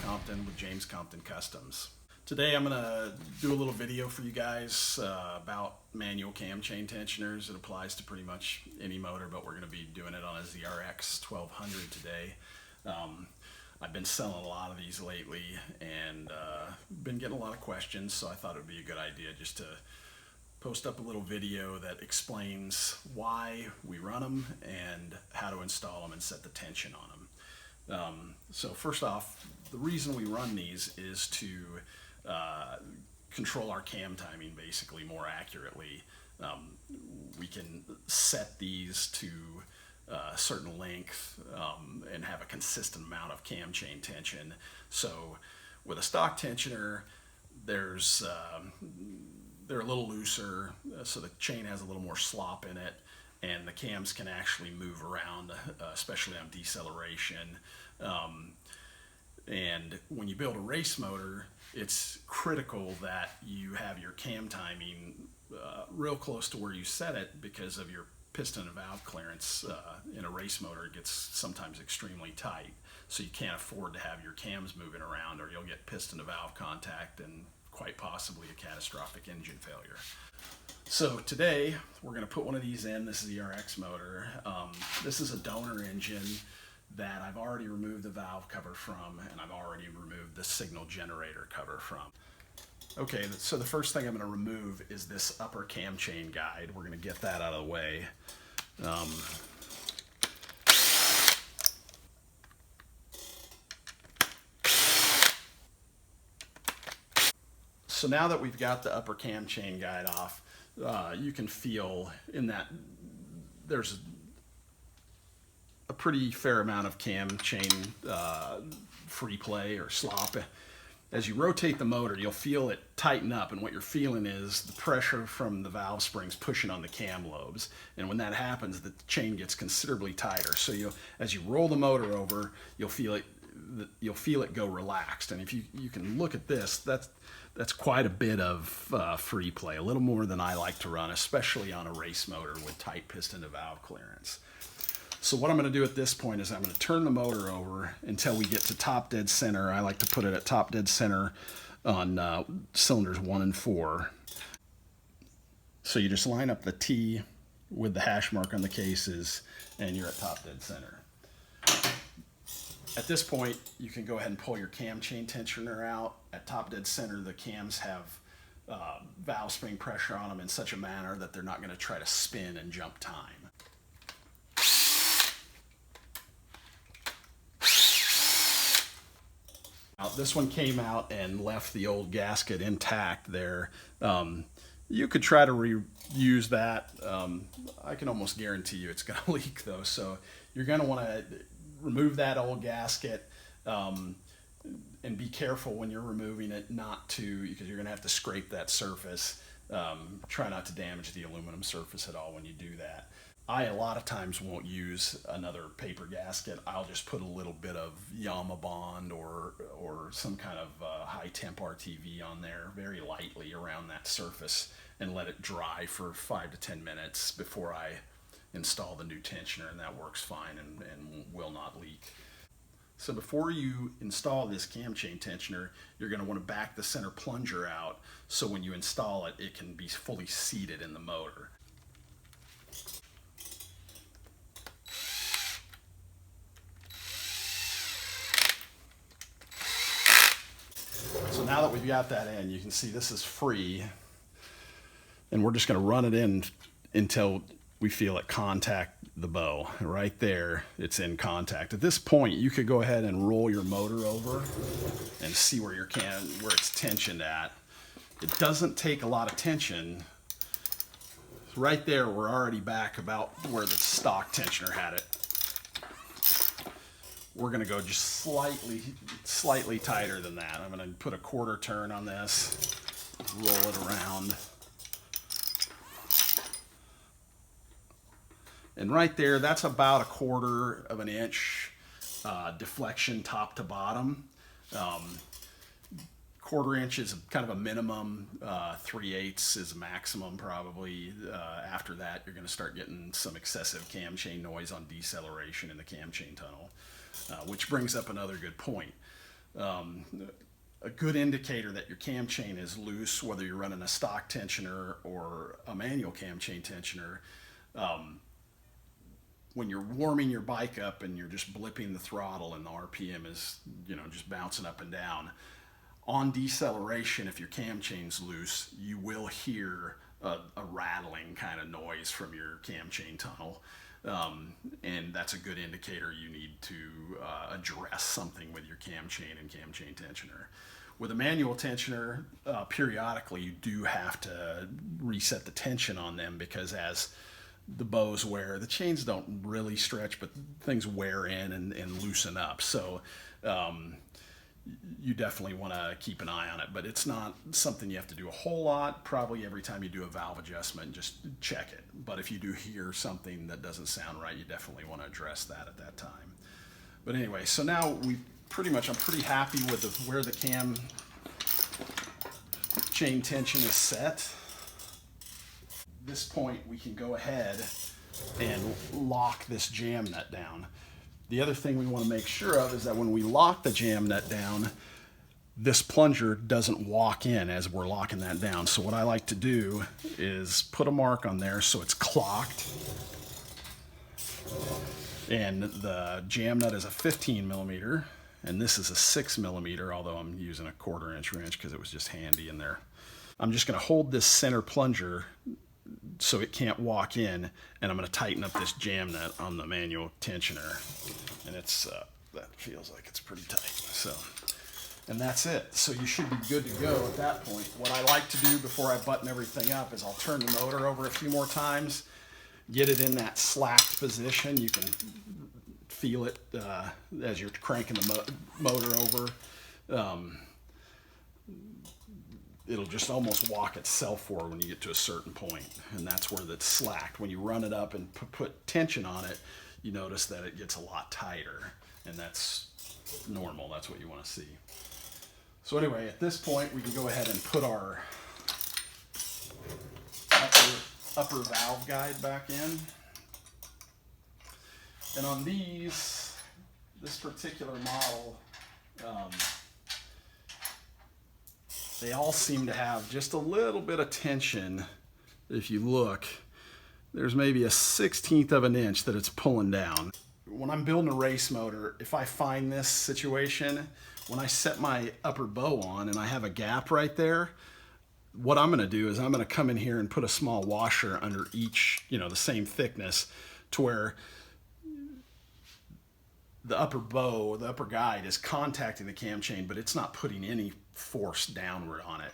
Compton with James Compton Customs. Today I'm going to do a little video for you guys about manual cam chain tensioners. It applies to pretty much any motor, but we're going to be doing it on a ZRX 1200 today. I've been selling a lot of these lately and been getting a lot of questions, so I thought it would be a good idea just to post up a little video that explains why we run them and how to install them and set the tension on them. So first off, the reason we run these is to control our cam timing basically more accurately. We can set these to a certain length and have a consistent amount of cam chain tension. So with a stock tensioner, they're a little looser, so the chain has a little more slop in it, and the cams can actually move around, especially on deceleration. And when you build a race motor, it's critical that you have your cam timing real close to where you set it, because of your piston and valve clearance. In a race motor, it gets sometimes extremely tight, so you can't afford to have your cams moving around, or you'll get piston to valve contact and quite possibly a catastrophic engine failure. So today we're going to put one of these in. This is the RX motor. This is a donor engine that I've already removed the valve cover from, and I've already removed the signal generator cover from. Okay, so the first thing I'm going to remove is this upper cam chain guide. We're going to get that out of the way. So now that we've got the upper cam chain guide off, you can feel in that there's a pretty fair amount of cam chain free play or slop. As you rotate the motor, you'll feel it tighten up, and what you're feeling is the pressure from the valve springs pushing on the cam lobes. And when that happens, the chain gets considerably tighter. So as you roll the motor over, you'll feel it go relaxed. And if you can look at this, that's quite a bit of free play, a little more than I like to run, especially on a race motor with tight piston to valve clearance. So what I'm going to do at this point is I'm going to turn the motor over until we get to top dead center. I like to put it at top dead center on cylinders 1 and 4. So you just line up the T with the hash mark on the cases, and you're at top dead center. At this point, you can go ahead and pull your cam chain tensioner out. At top dead center, the cams have valve spring pressure on them in such a manner that they're not going to try to spin and jump time. Now, this one came out and left the old gasket intact there. You could try to reuse that. I can almost guarantee you it's going to leak though, so you're going to want to remove that old gasket, and be careful when you're removing it not to, because you're going to have to scrape that surface. Try not to damage the aluminum surface at all when you do that. I a lot of times won't use another paper gasket. I'll just put a little bit of Yama Bond or some kind of high temp RTV on there very lightly around that surface, and let it dry for 5 to 10 minutes before I install the new tensioner, and that works fine and will not leak. So before you install this cam chain tensioner, you're going to want to back the center plunger out, so when you install it, it can be fully seated in the motor. So now that we've got that in, you can see this is free, and we're just going to run it in until we feel it contact the bow. Right there, it's in contact. At this point, you could go ahead and roll your motor over and see where where it's tensioned at. It doesn't take a lot of tension. Right there, we're already back about where the stock tensioner had it. We're going to go just slightly tighter than that. I'm going to put a quarter turn on this, roll it around. And right there, that's about 1/4 of an inch deflection top to bottom. 1/4 inch is kind of a minimum. 3/8 is a maximum probably. After that, you're going to start getting some excessive cam chain noise on deceleration in the cam chain tunnel, which brings up another good point. Um, a good indicator that your cam chain is loose, whether you're running a stock tensioner or a manual cam chain tensioner, when you're warming your bike up and you're just blipping the throttle and the RPM is, just bouncing up and down, on deceleration, if your cam chain's loose, you will hear a rattling kind of noise from your cam chain tunnel. And that's a good indicator you need to address something with your cam chain and cam chain tensioner. With a manual tensioner, periodically you do have to reset the tension on them, because as the bows wear, the chains don't really stretch, but things wear in and loosen up. So you definitely want to keep an eye on it, but it's not something you have to do a whole lot. Probably every time you do a valve adjustment, just check it. But if you do hear something that doesn't sound right, you definitely want to address that at that time. But anyway, so now I'm pretty happy with where the cam chain tension is set. At this point, we can go ahead and lock this jam nut down. The other thing we want to make sure of is that when we lock the jam nut down, this plunger doesn't walk in as we're locking that down. So what I like to do is put a mark on there so it's clocked. And the jam nut is a 15 millimeter, and this is a 6 millimeter, although I'm using a 1/4 inch wrench because it was just handy in there. I'm just going to hold this center plunger so it can't walk in, and I'm going to tighten up this jam nut on the manual tensioner, and it's that feels like it's pretty tight. So, and that's it. So you should be good to go at that point. What I like to do before I button everything up is I'll turn the motor over a few more times, get it in that slacked position. You can feel it as you're cranking the motor over. It'll just almost walk itself forward when you get to a certain point, and that's where it's slacked. When you run it up and put tension on it, you notice that it gets a lot tighter, and that's normal. That's what you want to see. So anyway, at this point, we can go ahead and put our upper valve guide back in. And on this particular model, they all seem to have just a little bit of tension. If you look, there's maybe a 1/16 of an inch that it's pulling down. When I'm building a race motor, if I find this situation, when I set my upper bow on and I have a gap right there, what I'm gonna do is I'm gonna come in here and put a small washer under each, the same thickness, to where the upper guide is contacting the cam chain, but it's not putting any force downward on it.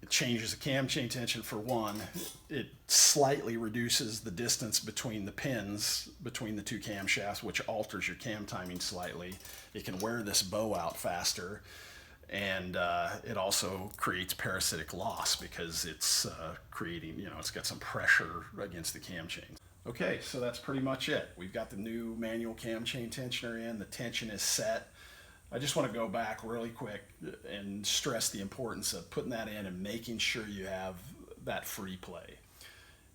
It changes the cam chain tension for one. It slightly reduces the distance between the pins, between the two camshafts, which alters your cam timing slightly. It can wear this bow out faster, and it also creates parasitic loss because it's creating, it's got some pressure against the cam chain. Okay, so that's pretty much it. We've got the new manual cam chain tensioner in. The tension is set. I just want to go back really quick and stress the importance of putting that in and making sure you have that free play.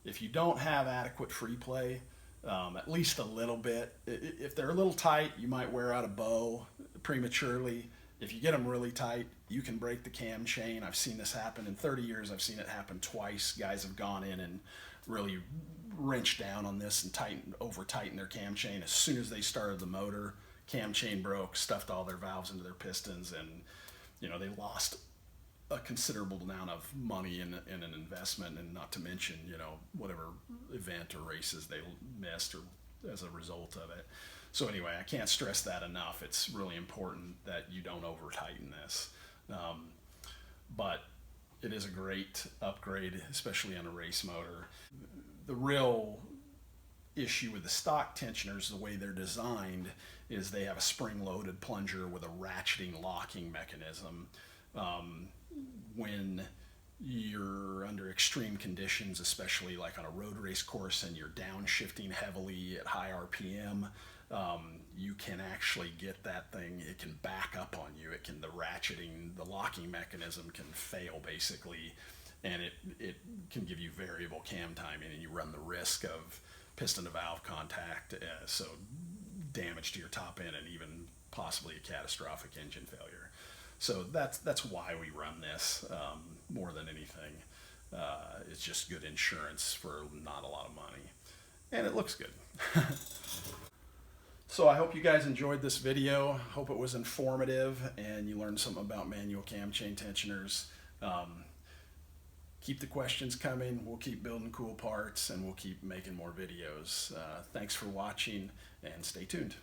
If you don't have adequate free play, at least a little bit, if they're a little tight, you might wear out a bow prematurely. If you get them really tight, you can break the cam chain. I've seen this happen in 30 years. I've seen it happen twice. Guys have gone in and really wrenched down on this and over tightened their cam chain. As soon as they started the motor, cam chain broke, stuffed all their valves into their pistons, and they lost a considerable amount of money in an investment, and not to mention whatever event or races they missed or as a result of it. So anyway, I can't stress that enough. It's really important that you don't over tighten this, but it is a great upgrade, especially on a race motor. The real issue with the stock tensioners, the way they're designed, is they have a spring-loaded plunger with a ratcheting locking mechanism. When you're under extreme conditions, especially like on a road race course and you're downshifting heavily at high RPM, you can actually get that thing, it can back up on you. The locking mechanism can fail basically, and it can give you variable cam timing, and you run the risk of piston to valve contact, so damage to your top end and even possibly a catastrophic engine failure. So that's why we run this more than anything. It's just good insurance for not a lot of money, and it looks good. So I hope you guys enjoyed this video. Hope it was informative and you learned something about manual cam chain tensioners. Keep the questions coming. We'll keep building cool parts and we'll keep making more videos. Thanks for watching and stay tuned.